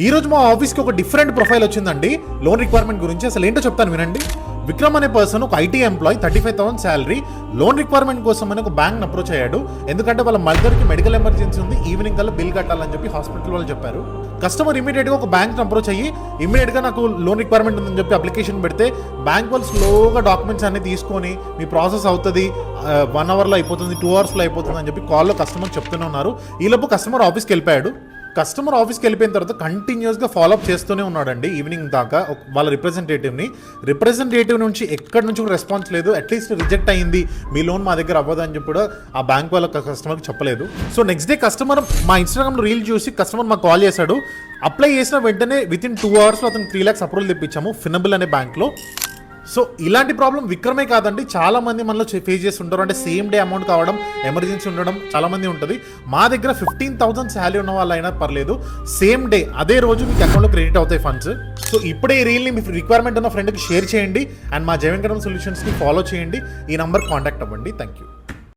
ఈ రోజు మా ఆఫీస్కి ఒక డిఫరెంట్ ప్రొఫైల్ వచ్చిందండి లోన్ రిక్వైర్మెంట్ గురించి. అసలు ఏంటో చెప్తాను వినండి. విక్రమ్ అనే పర్సన్ ఒక IT employee, 35,000 salary, loan requirement కోసం అని ఒక బ్యాంక్ అప్రోచ్ అయ్యాడు. ఎందుకంటే వాళ్ళ మదర్కి మెడికల్ ఎమర్జెన్సీ ఉంది, ఈవినింగ్ కల్లా బిల్ కట్టాలని చెప్పి హాస్పిటల్ వాళ్ళు చెప్పారు. కస్టమర్ ఇమీడియట్గా ఒక బ్యాంక్ అప్రోచ్ అయ్యి ఇమీడియట్గా నాకు లోన్ రిక్వైర్మెంట్ ఉందని చెప్పి అప్లికేషన్ పెడితే బ్యాంక్ వాళ్ళు స్లోగా డాక్యుమెంట్స్ అన్ని తీసుకొని మీ ప్రాసెస్ అవుతుంది, 1 అవర్లో అయిపోతుంది, 2 అవర్స్లో అయిపోతుంది అని చెప్పి కాల్లో కస్టమర్ చెప్తూనే ఉన్నారు. ఈలోపు కస్టమర్ ఆఫీస్కి వెళ్ళిపోయాడు. కస్టమర్ ఆఫీస్కి వెళ్ళిపోయిన తర్వాత కంటిన్యూస్గా ఫాలోఅప్ చేస్తూనే ఉన్నాడండి ఈవినింగ్ దాకా వాళ్ళ రిప్రజెంటేటివ్ నుంచి ఎక్కడి నుంచి కూడా రెస్పాన్స్ లేదు. అట్లీస్ట్ రిజెక్ట్ అయ్యింది, మీ లోన్ మా దగ్గర అవ్వదు అని చెప్పి కూడా ఆ బ్యాంక్ వాళ్ళ కస్టమర్కి చెప్పలేదు. సో నెక్స్ట్ డే కస్టమర్ మా ఇన్స్టాగ్రామ్లో రీల్ చూసి కస్టమర్ మాకు కాల్ చేశాడు. అప్లై చేసిన వెంటనే వితిన్ 2 అవర్స్లో అతను 3 lakhs అప్రూవల్ తెప్పించాము ఫినబుల్ అనే బ్యాంక్లో. సో ఇలాంటి ప్రాబ్లం విక్రమే కాదండి, చాలా మంది మనలో ఫేస్ చేస్తుంటారు. అంటే సేమ్ డే అమౌంట్ కావడం, ఎమర్జెన్సీ ఉండడం చాలా మంది ఉంటుంది. మా దగ్గర 15,000 శాలరీ ఉన్న వాళ్ళు అయినా పర్లేదు, సేమ్ డే అదే రోజు మీకు అకౌంట్లో క్రెడిట్ అవుతాయి ఫండ్స్. సో ఇప్పుడే ఈ రీల్ని మీ రిక్వైర్మెంట్ ఉన్న ఫ్రెండ్కి షేర్ చేయండి అండ్ మా జైవెంకటం సొల్యూషన్స్ని ఫాలో చేయండి. ఈ నంబర్ కాంటాక్ట్ అవ్వండి. Thank you.